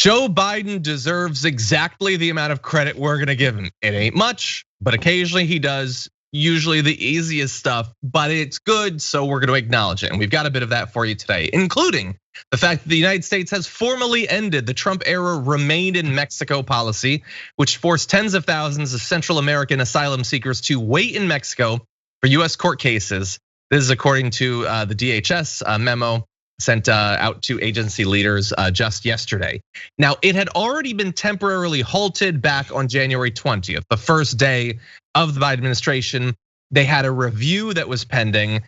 Joe Biden deserves exactly the amount of credit we're gonna give him. It ain't much, but occasionally he does. Usually the easiest stuff, but it's good, so we're gonna acknowledge it. And we've got a bit of that for you today, including the fact that the United States has formally ended the Trump-era remain in Mexico policy, which forced tens of thousands of Central American asylum seekers to wait in Mexico for US court cases. This is according to the DHS memo sent out to agency leaders just yesterday. Now, it had already been temporarily halted back on January 20th, the first day of the Biden administration. They had a review that was pending.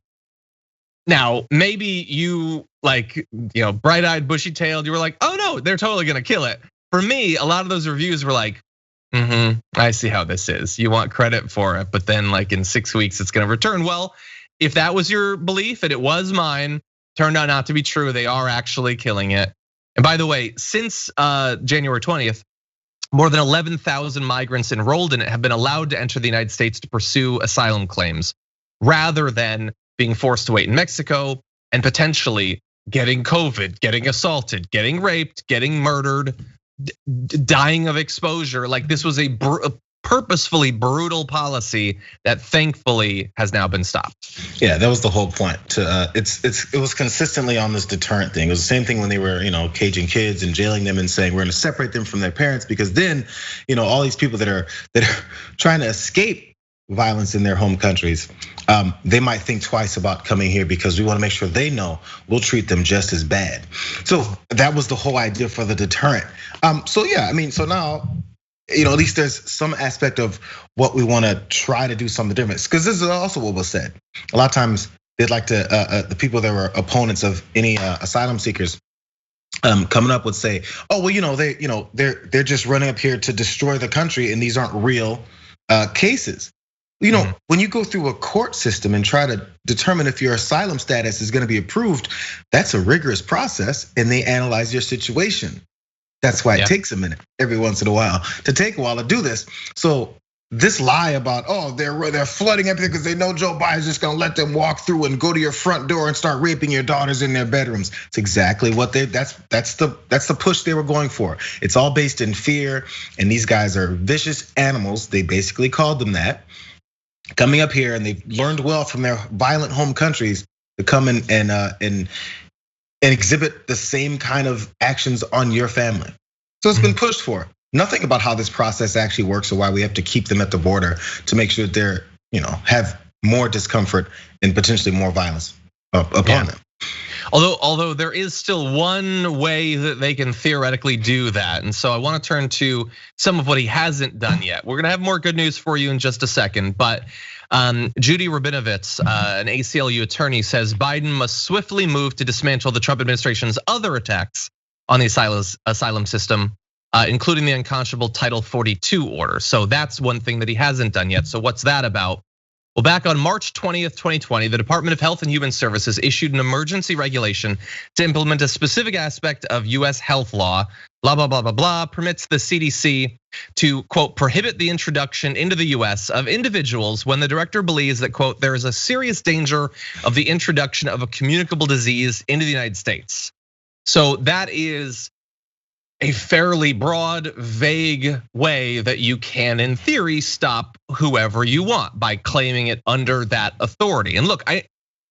Now, maybe you bright-eyed, bushy-tailed, you were like, oh no, they're totally gonna kill it. For me, a lot of those reviews were like, I see how this is. You want credit for it, but then like in 6 weeks, it's gonna return. Well, if that was your belief, and it was mine, turned out not to be true. They are actually killing it. And by the way, since January 20th, more than 11,000 migrants enrolled in it have been allowed to enter the United States to pursue asylum claims, rather than being forced to wait in Mexico and potentially getting COVID, getting assaulted, getting raped, getting murdered, dying of exposure. Like this was a purposefully brutal policy that thankfully has now been stopped. Yeah, that was the whole point. It was consistently on this deterrent thing. It was the same thing when they were, caging kids and jailing them and saying we're going to separate them from their parents, because then, all these people that are trying to escape violence in their home countries, they might think twice about coming here because we want to make sure they know we'll treat them just as bad. So that was the whole idea for the deterrent. So yeah, so now, at least there's some aspect of what we want to try to do something different. Because this is also what was said. A lot of times they'd like to, the people that were opponents of any asylum seekers coming up would say, oh, well, they're just running up here to destroy the country and these aren't real cases. When you go through a court system and try to determine if your asylum status is gonna be approved, that's a rigorous process and they analyze your situation. That's why it takes a minute every once in a while to do this. So this lie about, oh, they're flooding everything because they know Joe Biden's just gonna let them walk through and go to your front door and start raping your daughters in their bedrooms. It's exactly what that's the push they were going for. It's all based in fear, and these guys are vicious animals. They basically called them that. Coming up here, and they've learned well from their violent home countries to come in and exhibit the same kind of actions on your family. So it's been pushed for. Nothing about how this process actually works or why we have to keep them at the border to make sure that they're, have more discomfort and potentially more violence upon them. Although there is still one way that they can theoretically do that. And so I want to turn to some of what he hasn't done yet. We're gonna have more good news for you in just a second, but Judy Rabinovitz, an ACLU attorney, says Biden must swiftly move to dismantle the Trump administration's other attacks on the asylum system, including the unconscionable Title 42 order. So that's one thing that he hasn't done yet. So what's that about? Well, back on March 20th, 2020, the Department of Health and Human Services issued an emergency regulation to implement a specific aspect of US health law, blah, blah, blah, blah, blah, permits the CDC to, quote, prohibit the introduction into the US of individuals when the director believes that, quote, there is a serious danger of the introduction of a communicable disease into the United States. So that is a fairly broad, vague way that you can, in theory, stop whoever you want by claiming it under that authority. And look,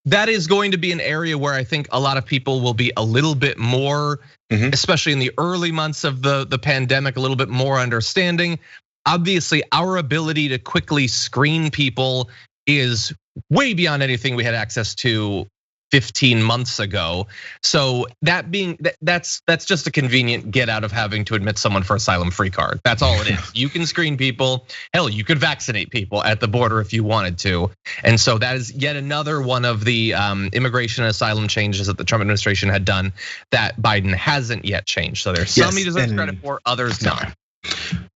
that is going to be an area where I think a lot of people will be a little bit more, especially in the early months of the pandemic, a little bit more understanding. Obviously, our ability to quickly screen people is way beyond anything we had access to 15 months ago. So that's just a convenient get out of having to admit someone for asylum free card. That's all it is. You can screen people. Hell, you could vaccinate people at the border if you wanted to. And so that is yet another one of the immigration and asylum changes that the Trump administration had done that Biden hasn't yet changed. So there's some he deserves credit for, others not.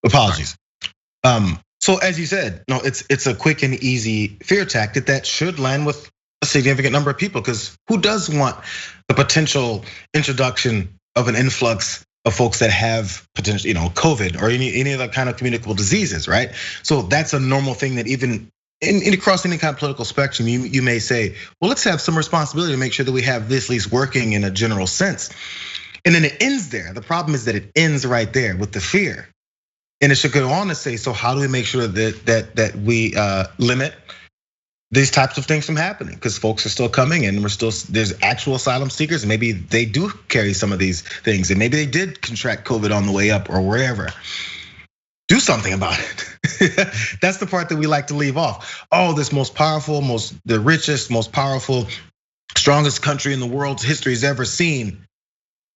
Apologies. So as you said, no, it's a quick and easy fear tactic that should land with a significant number of people, because who does want the potential introduction of an influx of folks that have potential, COVID or any other kind of communicable diseases, right? So that's a normal thing that even across any kind of political spectrum, you may say, well, let's have some responsibility to make sure that we have this at least working in a general sense. And then it ends there. The problem is that it ends right there with the fear. And it should go on to say, so how do we make sure that we limit these types of things from happening? Because folks are still coming and there's actual asylum seekers. Maybe they do carry some of these things, and maybe they did contract COVID on the way up or wherever. Do something about it. That's the part that we like to leave off. Oh, this most powerful, the richest, most powerful, strongest country in the world's history has ever seen.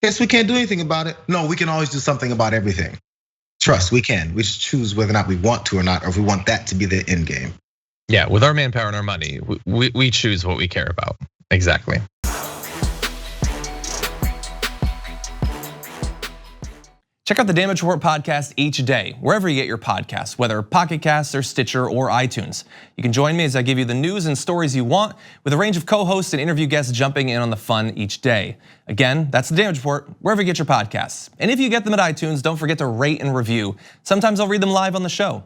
Yes, we can't do anything about it. No, we can always do something about everything. Trust, we can. We just choose whether or not we want to or not, or if we want that to be the end game. Yeah, with our manpower and our money, we choose what we care about. Exactly. Check out the Damage Report podcast each day, wherever you get your podcasts, whether Pocket Casts or Stitcher or iTunes. You can join me as I give you the news and stories you want, with a range of co-hosts and interview guests jumping in on the fun each day. Again, that's the Damage Report, wherever you get your podcasts. And if you get them at iTunes, don't forget to rate and review. Sometimes I'll read them live on the show.